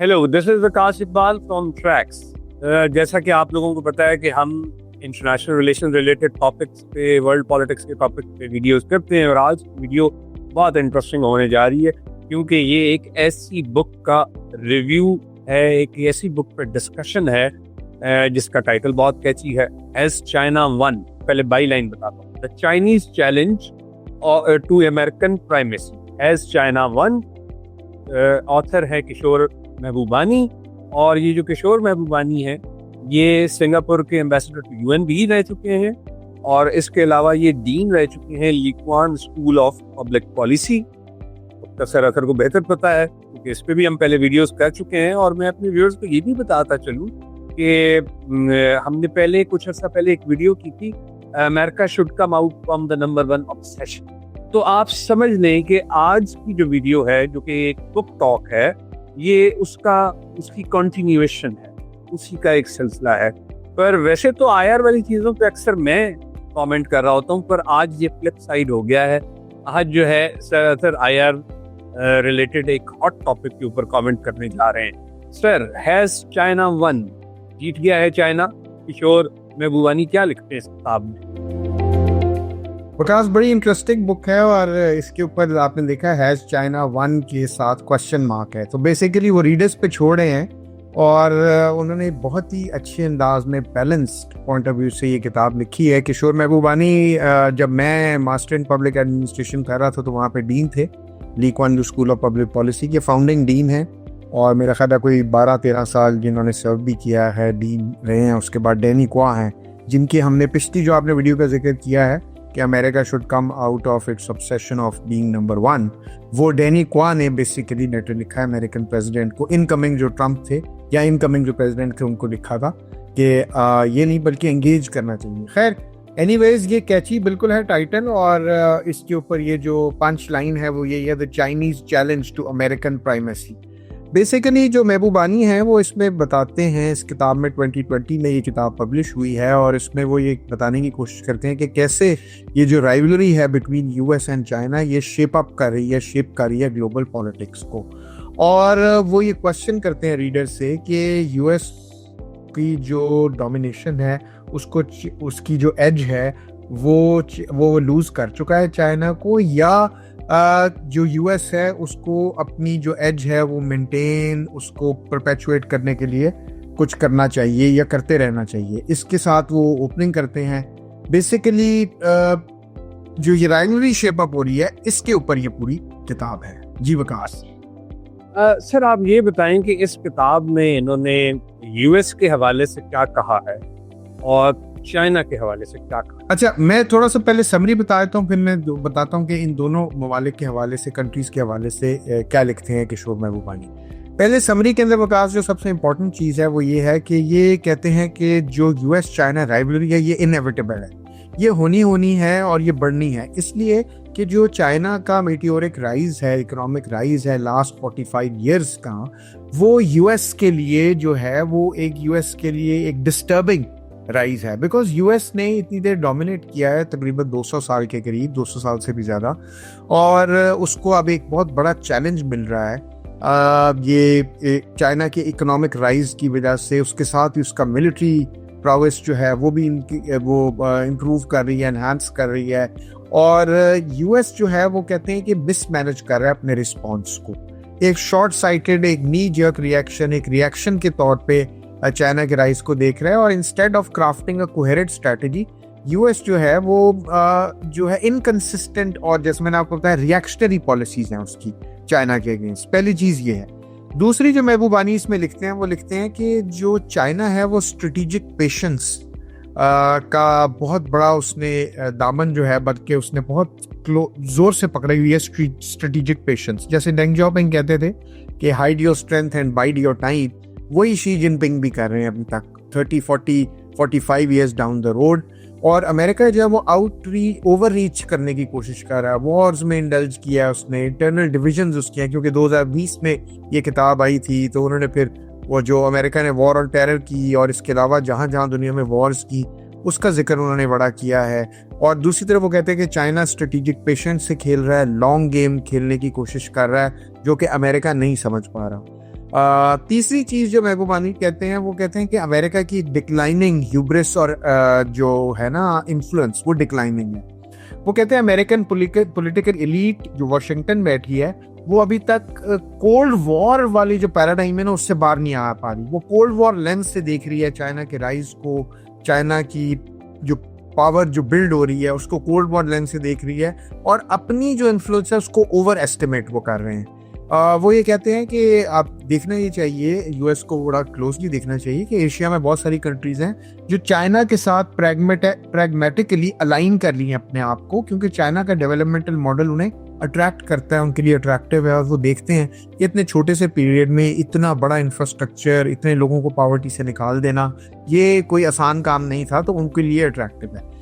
Hello, this is Vikas Iqbal from tracks. जैसा कि आप लोगों को पता है कि हम इंटरनेशनल रिलेशन रिलेटेड टॉपिक्स पे, वर्ल्ड पॉलिटिक्स के टॉपिक्स पे वीडियोस करते हैं और आज वीडियो बहुत इंटरेस्टिंग होने जा रही है क्योंकि ये एक ऐसी बुक का रिव्यू है, एक ऐसी बुक पर डिस्कशन है जिसका टाइटल बहुत कैची है, हैज चाइना वन। पहले बाई लाइन बताता हूँ। The Chinese challenge to American primacy, has China won. Author है किशोर महबूबानी, और ये जो किशोर महबूबानी है ये सिंगापुर के एम्बेसडर टू यूएन भी रह चुके हैं और इसके अलावा ये डीन रह चुके हैं Lee Kuan school of public policy. Professor अखर को बेहतर पता है क्योंकि इस पे भी हम पहले वीडियोस कर चुके हैं। और मैं अपने व्यूअर्स को ये भी बताता चलूँ कि हमने पहले कुछ अर्सा पहले एक वीडियो की थी, America should come out from the number one obsession. तो आप समझ लें कि आज की जो वीडियो है जो कि एक बुक टॉक है, ये उसकी कंटिन्यूएशन है, उसी का एक सिलसिला है। पर वैसे तो आईआर वाली चीज़ों पे अक्सर मैं कमेंट कर रहा होता हूँ, पर आज ये फ्लिप साइड हो गया है। आज जो है सर आईआर रिलेटेड एक हॉट टॉपिक के ऊपर कमेंट करने जा रहे हैं। सर, हैज चाइना वन, जीत गया है चाइना? किशोर महबूबानी क्या लिखते हैं इस किताब में? विकास, बड़ी इंटरेस्टिंग बुक है और इसके ऊपर आपने देखा हैज चाइना वन के साथ क्वेश्चन मार्क है। तो बेसिकली वो रीडर्स पे छोड़ रहे हैं और उन्होंने बहुत ही अच्छे अंदाज में बैलेंस्ड पॉइंट ऑफ व्यू से ये किताब लिखी है। किशोर महबूबानी, जब मैं मास्टर इन पब्लिक एडमिनिस्ट्रेशन कर रहा था तो वहाँ पे डीन थे, Lee Kuan school of public policy के फाउंडिंग डीन है और मेरा ख्याल है कोई 12-13 साल जिन्होंने सर्व भी किया है, डीन रहे हैं। उसके बाद डैनी क्वा हैं, जिनकी हमने पिछली जो आपने वीडियो का जिक्र किया है कि America should come out of its obsession of being number one, वो डैनी क्वा ने बेसिकली लेटर लिखा है अमेरिकन प्रेसिडेंट को, इनकमिंग जो ट्रंप थे या इनकमिंग जो प्रेसिडेंट थे उनको लिखा था कि ये नहीं बल्कि एंगेज करना चाहिए। खैर, एनीवेज ये कैची बिल्कुल है टाइटल और इसके ऊपर ये जो पंच लाइन है वो यही है, the Chinese challenge to American primacy. Basically जो महबूबानी है वो इसमें बताते हैं, इस किताब में 2020 में ये किताब पब्लिश हुई है और इसमें वो ये बताने की कोशिश करते हैं कि कैसे ये जो राइवलरी है बिटवीन यूएस एंड चाइना ये शेप कर रही है ग्लोबल पॉलिटिक्स को। और वो ये क्वेश्चन करते हैं रीडर से कि यूएस की जो डोमिनेशन है उसकी जो एज है वो लूज कर चुका है चाइना को, या जो यूएस है उसको अपनी जो एज है वो मेंटेन, उसको परपेचुएट करने के लिए कुछ करना चाहिए या करते रहना चाहिए। इसके साथ वो ओपनिंग करते हैं। बेसिकली जो ये राइवलरी शेप अप हो रही है इसके ऊपर ये पूरी किताब है। जी विकास। सर, आप ये बताएं कि इस किताब में इन्होंने यूएस के हवाले से क्या कहा है और चाइना के हवाले से क्या कहा? अच्छा, मैं थोड़ा सा पहले समरी बता देता हूँ, फिर मैं बताता हूँ कि इन दोनों ममालिक के हवाले से, कंट्रीज के हवाले से क्या लिखते हैं किशोर महबूबानी। पहले समरी के अंदर विकास जो सबसे इंपॉर्टेंट चीज़ है वो ये है कि ये कहते हैं कि जो यूएस चाइना राइवलरी है ये इनएविटेबल है, ये होनी है और ये बढ़नी है, इसलिए कि जो चाइना का मीटियोरिक राइज है, इकोनॉमिक राइज है लास्ट 45 ईयर्स का, वो यूएस के लिए जो है वो यूएस के लिए एक डिस्टर्बिंग राइज है। बिकॉज यूएस ने इतनी देर डोमिनेट किया है, तकरीबन 200 साल के करीब, 200 साल से भी ज़्यादा, और उसको अब एक बहुत बड़ा चैलेंज मिल रहा है ये चाइना के इकोनॉमिक राइज की वजह से। उसके साथ ही उसका मिलिट्री प्रोग्रेस जो है वो भी इम्प्रूव कर रही है, एनहांस कर रही है। और यूएस जो है वो कहते हैं कि मिसमैनेज कर रहा है अपने रिस्पॉन्स को, एक शॉर्ट साइटेड, एक नी जर्क रिएक्शन, एक रिएक्शन के तौर पे चाइना के राइज को देख रहा है। और instead of crafting a coherent strategy, US जो है वो जो है इनकंसिस्टेंट और जैसे मैंने आपको बताया रिएक्शनरी पॉलिसीज हैं उसकी चाइना के अगेंस्ट। पहली चीज ये है। दूसरी जो महबूबानी इसमें लिखते हैं वो लिखते हैं कि जो चाइना है वो स्ट्रेटेजिक पेशेंस का बहुत बड़ा उसने दामन जो है बल्कि उसने बहुत जोर से पकड़ी हुई है, स्ट्रेटेजिक पेशेंस। जैसे डेंग जियाओपिंग कहते थे कि hide your strength and wide your time, वही शी जिनपिंग भी कर रहे हैं अभी तक 30, 40, 45 ईयर्स डाउन द रोड। और अमेरिका जो है वो ओवर रीच करने की कोशिश कर रहा है, वॉर्स में इंडल्ज किया है उसने, इंटरनल डिविजन्स उसके हैं, क्योंकि 2020 में ये किताब आई थी तो उन्होंने फिर वो जो अमेरिका ने वॉर ऑन टेरर की और इसके अलावा जहाँ जहाँ दुनिया में वॉर्स की उसका जिक्र उन्होंने बड़ा किया है। और दूसरी तरफ वो कहते हैं कि चाइना स्ट्रेटेजिक पेशेंस से खेल रहा है, लॉन्ग गेम खेलने की कोशिश कर रहा है, जो कि अमेरिका नहीं समझ पा रहा। तीसरी चीज जो महबूबानी कहते हैं, वो कहते हैं कि अमेरिका की डिक्लाइनिंग ह्यूब्रिस और जो है ना इन्फ्लुएंस, वो डिक्लाइनिंग है। वो कहते हैं अमेरिकन पॉलिटिकल एलीट जो वाशिंगटन बैठी है, वो अभी तक कोल्ड वॉर वाली जो पैराडाइम है ना, उससे बाहर नहीं आ पा रही। वो कोल्ड वॉर लेंस से देख रही है चाइना के राइज को, चाइना की जो पावर जो बिल्ड हो रही है उसको कोल्ड वॉर लेंस से देख रही है, और अपनी जो इन्फ्लुएंस है उसको ओवर एस्टिमेट वो कर रहे हैं। वो ये कहते हैं कि आप देखना ये चाहिए, यूएस को बड़ा क्लोजली देखना चाहिए कि एशिया में बहुत सारी कंट्रीज हैं जो चाइना के साथ प्रैग्मेटिकली अलाइन कर ली हैं अपने आप को, क्योंकि चाइना का डेवलपमेंटल मॉडल उन्हें अट्रैक्ट करता है, उनके लिए अट्रैक्टिव है। और वो देखते हैं कि इतने छोटे से पीरियड में इतना बड़ा इंफ्रास्ट्रक्चर, इतने लोगों को पॉवर्टी से निकाल देना, ये कोई आसान काम नहीं था, तो उनके लिए अट्रैक्टिव है।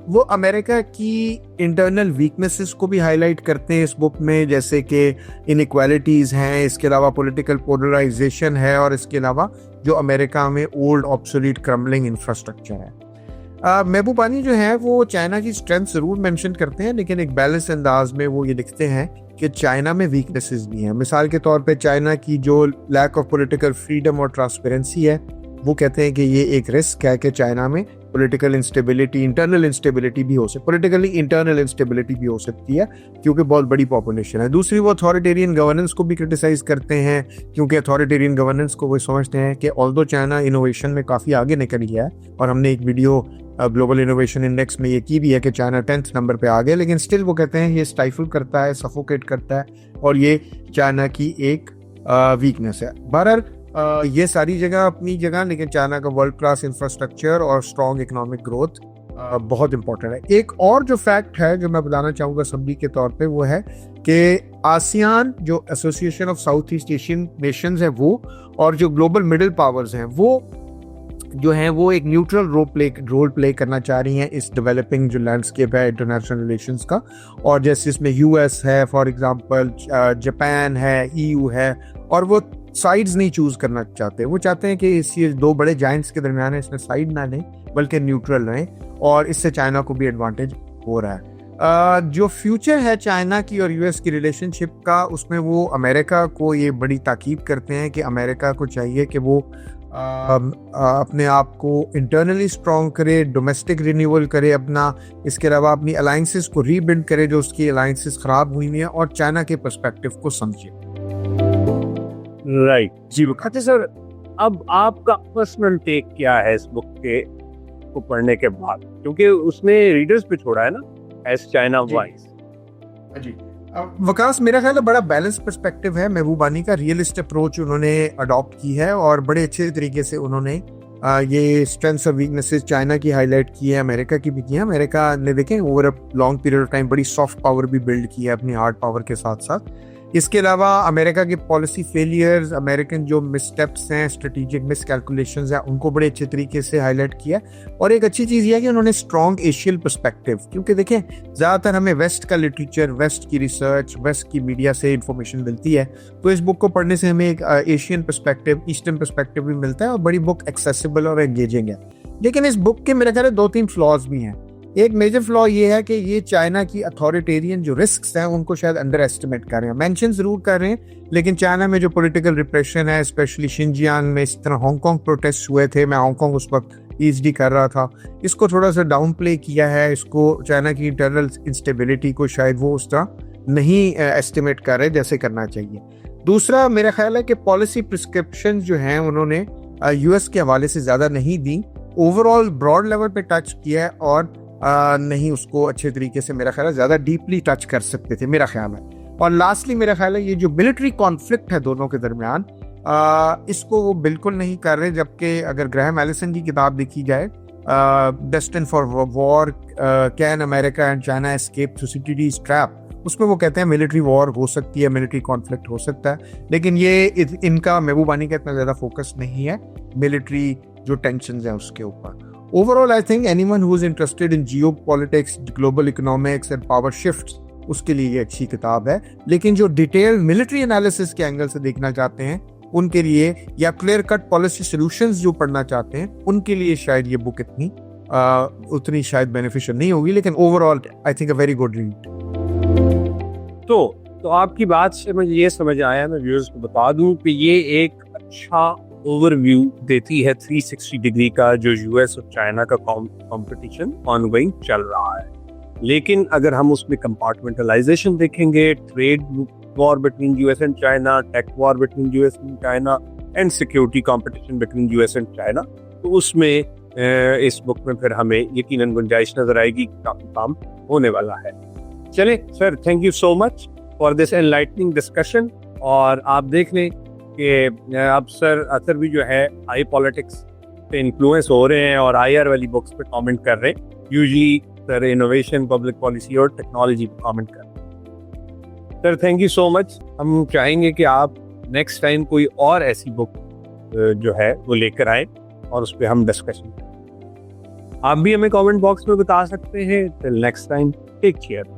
वो अमेरिका की इंटरनल वीकनेसेस को भी हाईलाइट करते हैं इस बुक में, जैसे कि इनइक्वालिटीज़ हैं, इसके अलावा पॉलिटिकल पोलराइजेशन है, और इसके अलावा जो अमेरिका में ओल्ड ऑब्सोलीट क्रम्बलिंग इंफ्रास्ट्रक्चर है। महबूबानी जो है वो चाइना की स्ट्रेंथ ज़रूर मेंशन करते हैं, लेकिन एक बैलेंस अंदाज में वो ये लिखते हैं कि चाइना में वीकनेसेस भी हैं। मिसाल के तौर पे चाइना की जो लैक ऑफ पॉलिटिकल फ्रीडम और ट्रांसपेरेंसी है, वो कहते हैं कि ये एक रिस्क है कि चाइना में पॉलिटिकल इंस्टेबिलिटी, इंटरनल इंस्टेबिलिटी भी हो सकती, पॉलिटिकली इंटरनल इंस्टेबिलिटी भी हो सकती है, क्योंकि बहुत बड़ी पॉपुलेशन है। दूसरी, वो अथॉरिटेरियन गवर्नेंस को भी क्रिटिसाइज करते हैं, क्योंकि अथॉरिटेरियन गवर्नेंस को वो समझते हैं कि ऑल्दो चाइना इनोवेशन में काफ़ी आगे निकल गया है, और हमने एक वीडियो ग्लोबल इनोवेशन इंडेक्स में ये की भी है कि चाइना 10th नंबर पे आ गया, लेकिन स्टिल वो कहते हैं ये स्टाइफल करता है, सफोकेट करता है, और ये चाइना की एक वीकनेस है। बहरहाल ये सारी जगह अपनी जगह, लेकिन चाइना का वर्ल्ड क्लास इंफ्रास्ट्रक्चर और स्ट्रॉन्ग इकोनॉमिक ग्रोथ बहुत इंपॉर्टेंट है। एक और जो फैक्ट है जो मैं बताना चाहूँगा समरी के तौर पे, वो है कि आसियान जो association of south east Asian Nations है वो, और जो ग्लोबल मिडिल पावर्स हैं वो जो हैं वो एक न्यूट्रल रोल प्ले करना चाह रही हैं इस डेवलपिंग जो लैंडस्केप है इंटरनेशनल रिलेशंस का। और जैसे इसमें यूएस है फॉर एग्जांपल, जापान है, ईयू है, और वो साइड्स नहीं चूज करना चाहते। वो चाहते हैं कि इस ये दो बड़े जाइंट्स के दरमियान इसमें साइड ना लें, बल्कि न्यूट्रल रहें, और इससे चाइना को भी एडवांटेज हो रहा है। जो फ्यूचर है चाइना की और यूएस की रिलेशनशिप का, उसमें वो अमेरिका को ये बड़ी ताकीद करते हैं कि अमेरिका को चाहिए कि वो अपने आप को इंटरनली स्ट्रॉन्ग करे, डोमेस्टिक रिन्यूअल करे अपना, इसके अलावा अपनी अलायंसेस को रीबिल्ड करे जो उसकी अलायंसेस खराब हुई हैं, और चाइना के पर्सपेक्टिव को समझे। राइट जी। अच्छा सर, अब आपका पर्सनल टेक क्या है इस बुक के को पढ़ने के बाद, क्योंकि उसने रीडर्स पे छोड़ा है ना एज चाइना वाइज। जी वकास, मेरा ख्याल है बड़ा बैलेंस पर्सपेक्टिव है महबूबानी का, रियलिस्ट अप्रोच उन्होंने अडॉप्ट की है, और बड़े अच्छे तरीके से उन्होंने ये स्ट्रेंथ्स और वीकनेसेस चाइना की हाईलाइट की है, अमेरिका की भी की है। अमेरिका ने देखें over a long period of time बड़ी सॉफ्ट पावर भी बिल्ड की है अपनी हार्ड पावर के साथ साथ। इसके अलावा अमेरिका के पॉलिसी फेलियर्स, अमेरिकन जो मिसस्टेप्स हैं, स्ट्रेटेजिक मिसकैलकुलेशंस हैं, उनको बड़े अच्छे तरीके से हाईलाइट किया। और एक अच्छी चीज़ यह है कि उन्होंने स्ट्रॉन्ग एशियन पर्सपेक्टिव, क्योंकि देखें ज़्यादातर हमें वेस्ट का लिटरेचर, वेस्ट की रिसर्च, वेस्ट की मीडिया से इंफॉर्मेशन मिलती है, तो इस बुक को पढ़ने से हमें एक एशियन पर्सपेक्टिव, ईस्टर्न पर्सपेक्टिव भी मिलता है, और बड़ी बुक एक्सेसिबल और एंगेजिंग है। लेकिन इस बुक के मेरे ख्याल है 2-3 फ्लॉज भी हैं। एक मेजर फ्लॉ ये है कि ये चाइना की अथॉरिटेरियन जो रिस्क्स हैं उनको शायद अंडर एस्टिमेट कर रहे हैं, मेंशन जरूर कर रहे हैं, लेकिन चाइना में जो पॉलिटिकल रिप्रेशन है, स्पेशली शिनजियांग में, इस तरह हांगकांग प्रोटेस्ट हुए थे, मैं हांगकांग उस वक्त पीएचडी कर रहा था, इसको थोड़ा सा डाउन प्ले किया है, इसको चाइना की इंटरनल इंस्टेबिलिटी को शायद वो उस तरह नहीं एस्टिमेट कर रहे जैसे करना चाहिए। दूसरा मेरा ख्याल है कि पॉलिसी प्रिस्क्रिप्शन जो हैं उन्होंने यूएस के हवाले से ज़्यादा नहीं दी, ओवरऑल ब्रॉड लेवल पे टच किया है, और नहीं उसको अच्छे तरीके से मेरा ख्याल है ज़्यादा डीपली टच कर सकते थे मेरा ख्याल है। और लास्टली मेरा ख्याल है ये जो मिलिट्री कॉन्फ्लिक्ट है दोनों के दरमियान, इसको वो बिल्कुल नहीं कर रहे, जबकि अगर ग्राहम एलिसन की किताब देखी जाए, destined for war, can America and China escape Thucydides trap, उसमें वो कहते हैं मिलिट्री वॉर हो सकती है, मिलिट्री कॉन्फ्लिक्ट हो सकता है, लेकिन ये इनका महबूबानी का इतना ज़्यादा फोकस नहीं है मिलिट्री जो टेंशंस हैं उसके ऊपर। Overall, I think anyone who is interested in geopolitics, global economics and power shifts, उसके लिए ये अच्छी किताब है। लेकिन जो डिटेल मिलिट्री एनालिसिस के एंगल से देखना चाहते हैं उनके लिए, या क्लियर कट पॉलिसी सॉल्यूशंस जो पढ़ना चाहते हैं उनके लिए शायद ये बुक इतनी उतनी शायद बेनिफिशियल नहीं होगी, लेकिन overall I think a very good read. तो तो आपकी बात से मुझे ये समझ आया, मैं व्यूअर्स को बता दूं कि ये एक अच्छा ओवरव्यू देती है 360 डिग्री का जो यूएस और चाइना का कंपटीशन ऑनगोइंग चल रहा है। लेकिन अगर हम उसमें कंपार्टमेंटलाइजेशन देखेंगे, trade war between US and China, tech war between US and China and security competition between US and China, तो उसमें इस बुक में फिर हमें यकीनन गुंजाइश नजर आएगी, काफी काम होने वाला है। चले sir, thank you so much for this enlightening discussion. और आप देख लें कि अब सर असर भी जो है आई पॉलिटिक्स पे इन्फ्लुएंस हो रहे हैं और आईआर वाली बुक्स पे कमेंट कर रहे हैं। Usually sir innovation, public policy और टेक्नोलॉजी पे कमेंट कर रहे हैं। Sir thank you so much. हम चाहेंगे कि आप नेक्स्ट टाइम कोई और ऐसी बुक जो है वो लेकर आए और उस पर हम डिस्कशन करें। आप भी हमें कमेंट बॉक्स में बता सकते हैं। Till next time, take care.